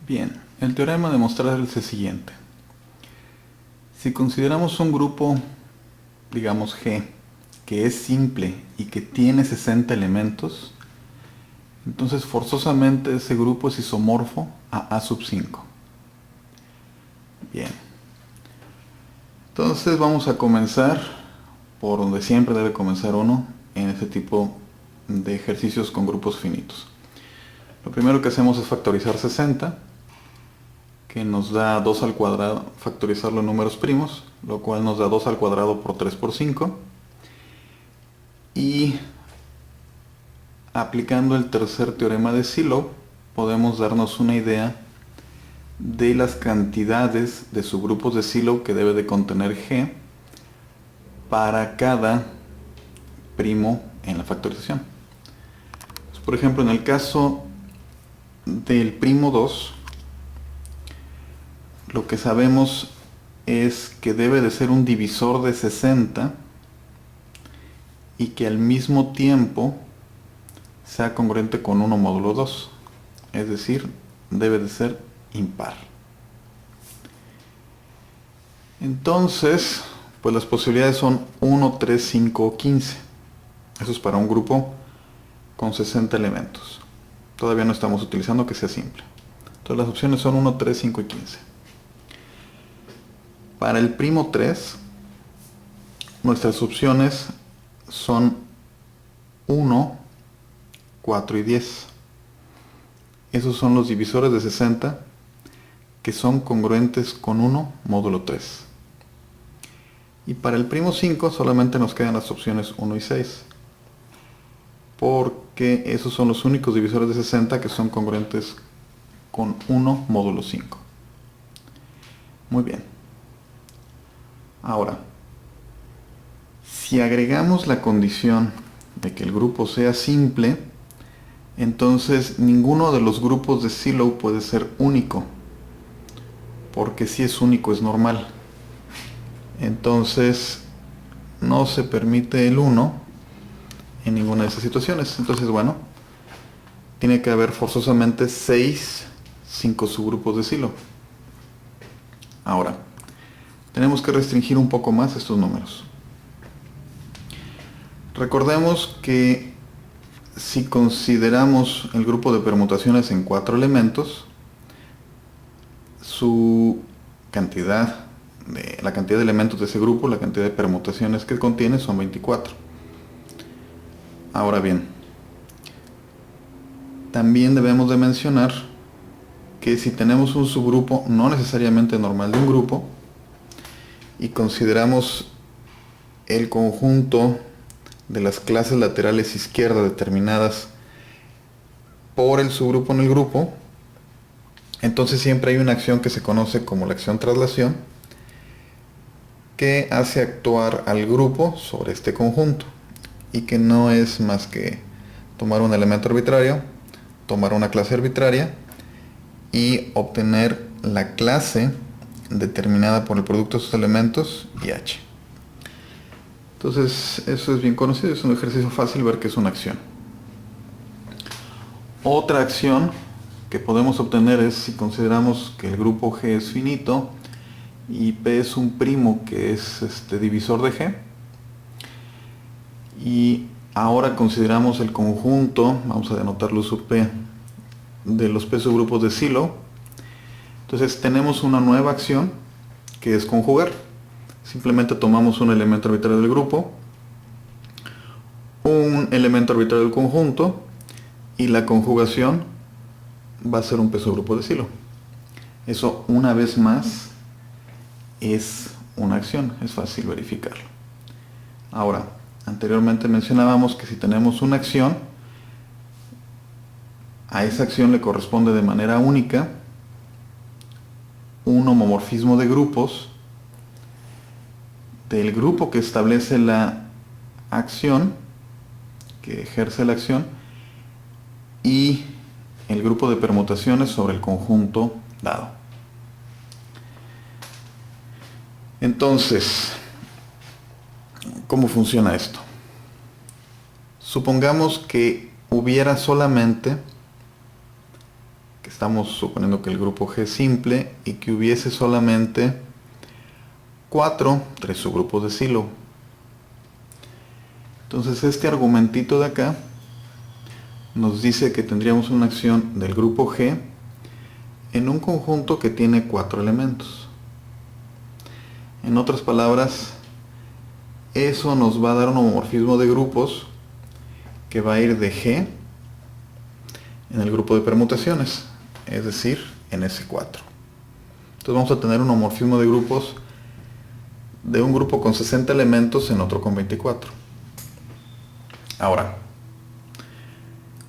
Bien, el teorema de mostrar es el siguiente. Si consideramos un grupo, digamos G, que es simple y que tiene 60 elementos, entonces forzosamente ese grupo es isomorfo a A sub 5. Bien, entonces vamos a comenzar por donde siempre debe comenzar uno en este tipo de ejercicios con grupos finitos. Lo primero que hacemos es factorizar 60, que nos da 2 al cuadrado, factorizarlo en números primos, lo cual nos da 2 al cuadrado por 3 por 5. Y aplicando el tercer teorema de Sylow, podemos darnos una idea de las cantidades de subgrupos de Sylow que debe de contener G para cada primo en la factorización. Pues, por ejemplo, en el caso del primo 2, lo que sabemos es que debe de ser un divisor de 60 y que al mismo tiempo sea congruente con 1 módulo 2, es decir, debe de ser impar. Entonces, pues las posibilidades son 1, 3, 5 o 15. Eso es para un grupo con 60 elementos. Todavía no estamos utilizando que sea simple. Entonces las opciones son 1, 3, 5 y 15. Para el primo 3, nuestras opciones son 1, 4 y 10. Esos son los divisores de 60 que son congruentes con 1 módulo 3. Y para el primo 5 solamente nos quedan las opciones 1 y 6, porque esos son los únicos divisores de 60 que son congruentes con 1 módulo 5. Muy bien. Ahora, si agregamos la condición de que el grupo sea simple, entonces ninguno de los grupos de Sylow puede ser único, porque si es único es normal. Entonces no se permite el 1 en ninguna de esas situaciones. Entonces, bueno, tiene que haber forzosamente 5 subgrupos de Sylow. Ahora, tenemos que restringir un poco más estos números. Recordemos que si consideramos el grupo de permutaciones en 4 elementos, la cantidad de elementos de ese grupo, la cantidad de permutaciones que contiene son 24. Ahora bien, también debemos de mencionar que si tenemos un subgrupo no necesariamente normal de un grupo y consideramos el conjunto de las clases laterales izquierda determinadas por el subgrupo en el grupo, entonces siempre hay una acción que se conoce como la acción traslación, que hace actuar al grupo sobre este conjunto y que no es más que tomar un elemento arbitrario, tomar una clase arbitraria y obtener la clase determinada por el producto de sus elementos y h. Entonces eso es bien conocido, es un ejercicio fácil ver que es una acción. Otra acción que podemos obtener es si consideramos que el grupo G es finito y P es un primo que es divisor de G, y ahora consideramos el conjunto, vamos a denotarlo sub P, de los P subgrupos de Sylow. Entonces tenemos una nueva acción que es conjugar. Simplemente tomamos un elemento arbitrario del grupo, un elemento arbitrario del conjunto, y la conjugación va a ser un P subgrupo de Sylow. Eso, una vez más, es una acción, es fácil verificarlo. Ahora, anteriormente mencionábamos que si tenemos una acción, a esa acción le corresponde de manera única un homomorfismo de grupos del grupo que establece la acción, que ejerce la acción, y el grupo de permutaciones sobre el conjunto dado. Entonces, ¿cómo funciona esto? Supongamos que hubiera solamente que estamos suponiendo que el grupo G es simple y que hubiese solamente 3 subgrupos de Sylow. Entonces este argumentito de acá nos dice que tendríamos una acción del grupo G en un conjunto que tiene 4 elementos. En otras palabras, eso nos va a dar un homomorfismo de grupos que va a ir de G en el grupo de permutaciones, es decir, en S4. Entonces vamos a tener un homomorfismo de grupos de un grupo con 60 elementos en otro con 24. Ahora,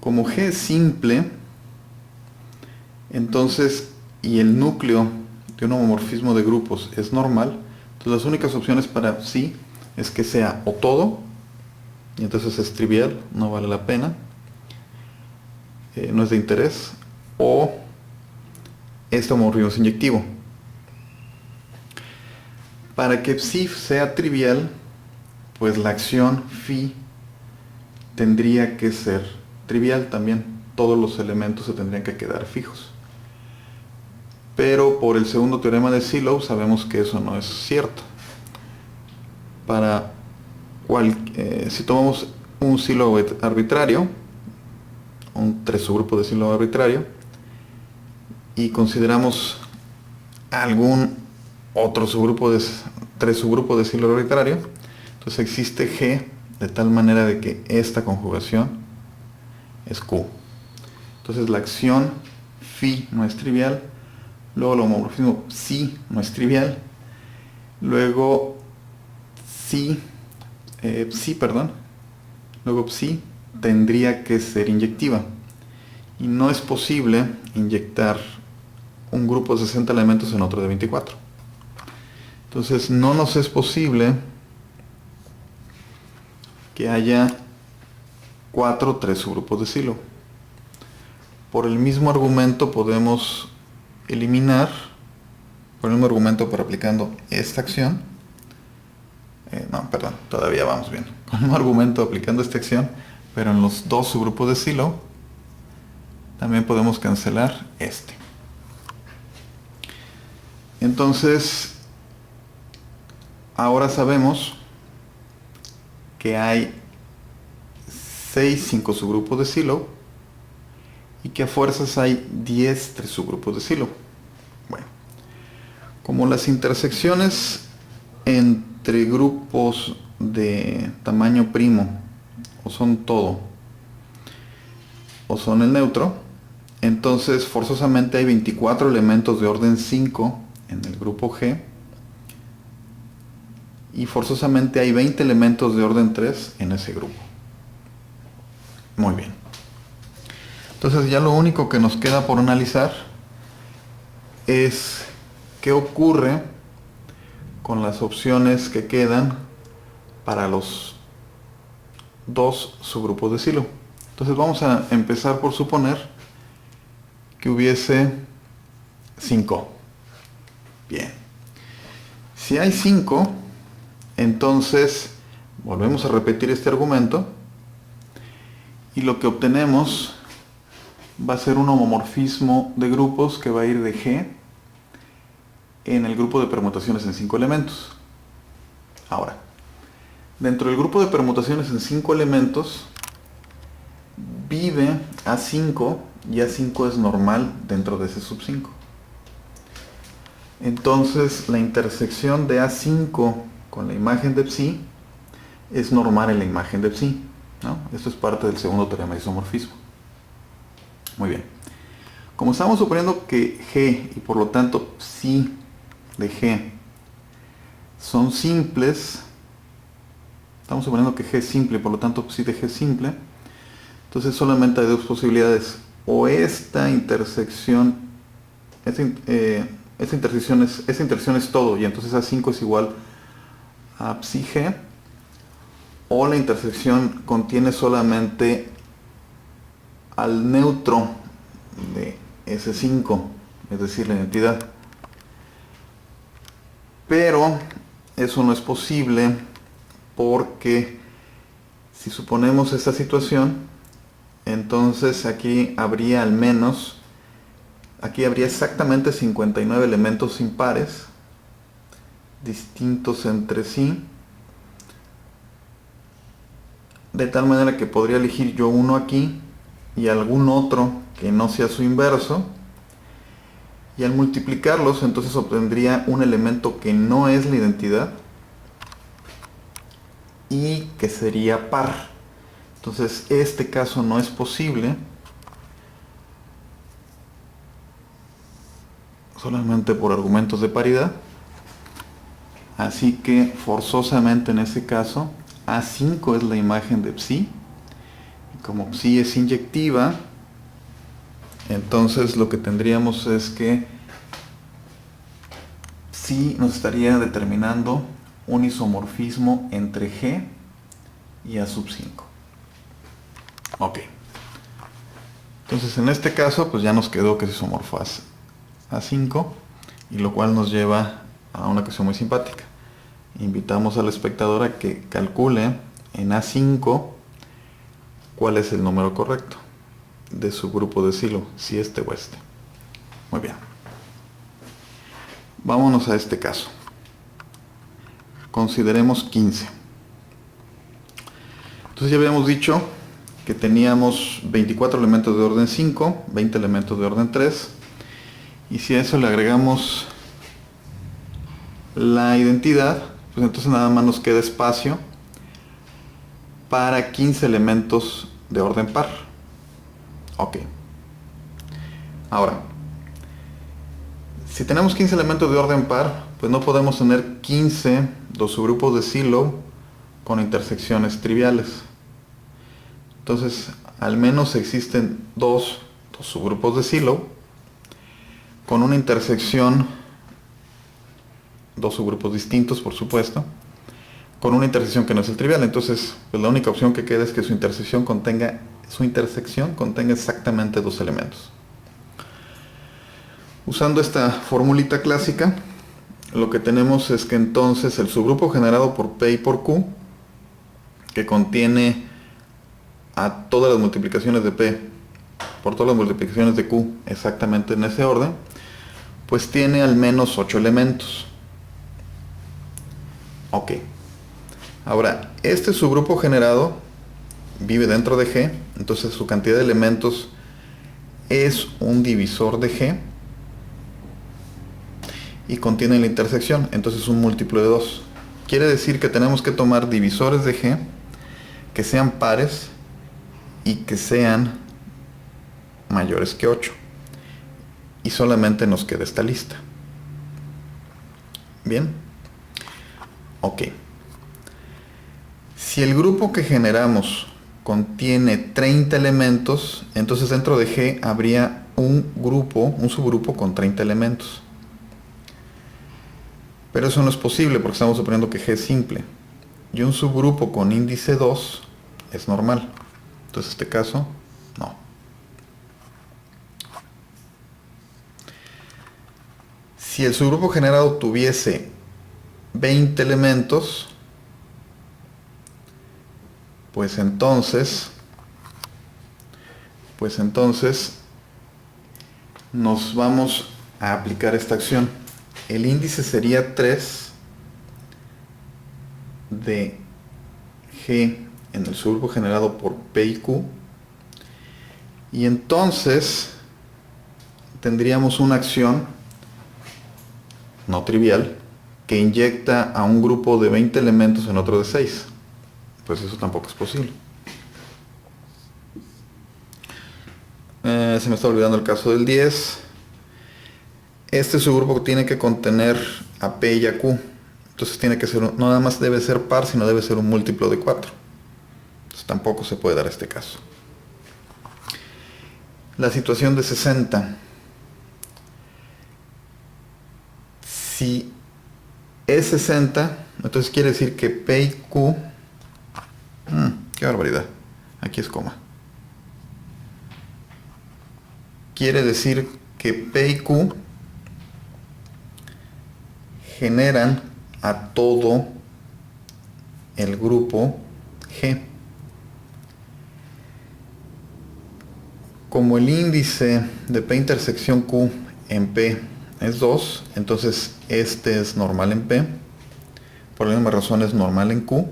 como G es simple, entonces, y el núcleo de un homomorfismo de grupos es normal, entonces las únicas opciones para sí es que sea o todo, y entonces es trivial, no vale la pena, no es de interés, o este homomorfismo es inyectivo. Para que psi sea trivial, pues la acción phi tendría que ser trivial también. Todos los elementos se tendrían que quedar fijos. Pero por el segundo teorema de Sylow sabemos que eso no es cierto. Si tomamos un Sylow arbitrario, un 3 subgrupo de Sylow arbitrario, y consideramos algún otro subgrupo de 3 subgrupos de Sylow arbitrario, entonces existe G de tal manera de que esta conjugación es Q. Entonces la acción phi no es trivial, luego el homomorfismo psi no es trivial, luego psi tendría que ser inyectiva, y no es posible inyectar un grupo de 60 elementos en otro de 24. Entonces no nos es posible que haya 3 subgrupos de Sylow. Por el mismo argumento podemos eliminar, por el mismo argumento, pero aplicando esta acción, todavía vamos bien. Con el mismo argumento aplicando esta acción, pero en los 2 subgrupos de Sylow, también podemos cancelar este. Entonces, ahora sabemos que hay 5 subgrupos de Sylow y que a fuerzas hay 3 subgrupos de Sylow. Bueno, como las intersecciones entre grupos de tamaño primo o son todo o son el neutro, entonces forzosamente hay 24 elementos de orden 5 en el grupo G y forzosamente hay 20 elementos de orden 3 en ese grupo. Muy bien. Entonces ya lo único que nos queda por analizar es qué ocurre con las opciones que quedan para los 2 subgrupos de Sylow. Entonces vamos a empezar por suponer que hubiese 5. Bien. Si hay 5, entonces volvemos a repetir este argumento y lo que obtenemos va a ser un homomorfismo de grupos que va a ir de G en el grupo de permutaciones en 5 elementos. Ahora, dentro del grupo de permutaciones en 5 elementos vive A5 y A5 es normal dentro de ese sub 5. Entonces la intersección de A5 con la imagen de psi es normal en la imagen de psi, ¿no? Esto es parte del segundo teorema de isomorfismo. Muy bien. Como estamos suponiendo que G y por lo tanto psi de G son simples, estamos suponiendo que G es simple y por lo tanto psi de G es simple, entonces solamente hay 2 posibilidades. O esta intersección, esa intersección es todo y entonces A5 es igual a psi G, o la intersección contiene solamente al neutro de S5, es decir, la identidad. Pero eso no es posible porque si suponemos esta situación, entonces aquí habría al menos Aquí habría exactamente 59 elementos impares, distintos entre sí, de tal manera que podría elegir yo uno aquí y algún otro que no sea su inverso, y al multiplicarlos entonces obtendría un elemento que no es la identidad y que sería par. Entonces este caso no es posible, solamente por argumentos de paridad. Así que forzosamente en ese caso A5 es la imagen de psi, y como psi es inyectiva, entonces lo que tendríamos es que psi nos estaría determinando un isomorfismo entre G y A sub 5. Ok. Entonces en este caso pues ya nos quedó que es isomorfo A5, y lo cual nos lleva a una cuestión muy simpática. Invitamos al espectador a que calcule en A5 cuál es el número correcto de su grupo de Sylow, si este o este. Muy bien. Vámonos a este caso. Consideremos 15. Entonces ya habíamos dicho que teníamos 24 elementos de orden 5, 20 elementos de orden 3, y si a eso le agregamos la identidad, pues entonces nada más nos queda espacio para 15 elementos de orden par. Ok. Ahora, si tenemos 15 elementos de orden par, pues no podemos tener 15 dos subgrupos de Sylow con intersecciones triviales. Entonces, al menos existen dos subgrupos de Sylow con una intersección, dos subgrupos distintos, por supuesto, con una intersección que no es el trivial. Entonces, pues la única opción que queda es que su intersección contenga exactamente dos elementos. Usando esta formulita clásica, lo que tenemos es que entonces el subgrupo generado por P y por Q, que contiene a todas las multiplicaciones de P por todas las multiplicaciones de Q exactamente en ese orden, pues tiene al menos 8 elementos. Ok. Ahora, este subgrupo generado vive dentro de G, entonces su cantidad de elementos es un divisor de G y contiene la intersección, entonces un múltiplo de 2. Quiere decir que tenemos que tomar divisores de G que sean pares y que sean mayores que 8. Y solamente nos queda esta lista. Bien. Ok. Si el grupo que generamos contiene 30 elementos, entonces dentro de G habría un subgrupo con 30 elementos. Pero eso no es posible porque estamos suponiendo que G es simple. Y un subgrupo con índice 2 es normal. Entonces en este caso, no. Si el subgrupo generado tuviese 20 elementos, pues entonces nos vamos a aplicar esta acción. El índice sería 3 de G en el subgrupo generado por P y Q, y entonces tendríamos una acción no trivial que inyecta a un grupo de 20 elementos en otro de 6. Pues eso tampoco es posible. Se me está olvidando el caso del 10. Este subgrupo tiene que contener a P y a Q. Entonces tiene que ser, no nada más debe ser par, sino debe ser un múltiplo de 4. Entonces tampoco se puede dar este caso. La situación de 60. Si es 60, entonces quiere decir que P y Q... ¡Qué barbaridad! Aquí es coma. Quiere decir que P y Q generan a todo el grupo G. Como el índice de P intersección Q en P es 2, entonces este es normal en P, por la misma razón es normal en Q,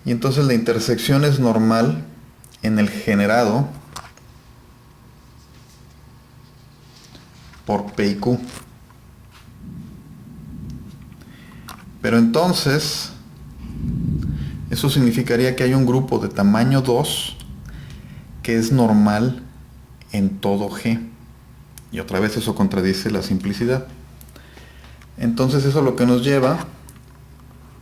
y entonces la intersección es normal en el generado por P y Q. Pero entonces eso significaría que hay un grupo de tamaño 2 que es normal en todo G. Y otra vez eso contradice la simplicidad. Entonces eso lo que nos lleva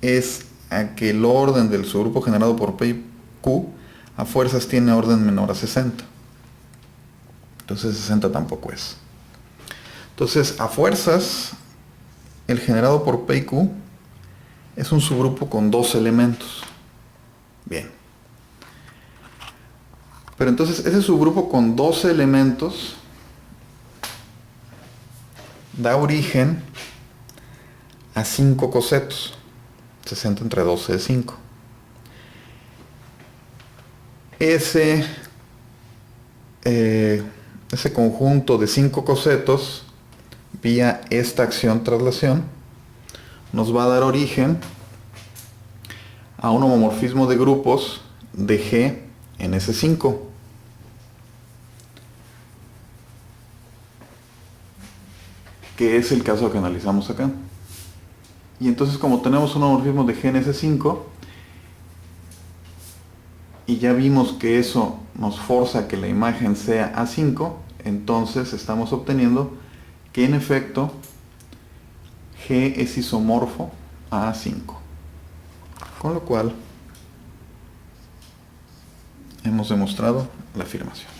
es a que el orden del subgrupo generado por P y Q a fuerzas tiene orden menor a 60. Entonces 60 tampoco es. Entonces a fuerzas el generado por P y Q es un subgrupo con 2 elementos. Bien. Pero entonces ese subgrupo con 12 elementos da origen a 5 cosetos. 60 entre 12 es 5. Ese conjunto de 5 cosetos, vía esta acción traslación, nos va a dar origen a un homomorfismo de grupos de G en S5. Que es el caso que analizamos acá. Y entonces, como tenemos un homomorfismo de G en S5, y ya vimos que eso nos forza a que la imagen sea A5, entonces estamos obteniendo que en efecto G es isomorfo a A5. Con lo cual hemos demostrado la afirmación.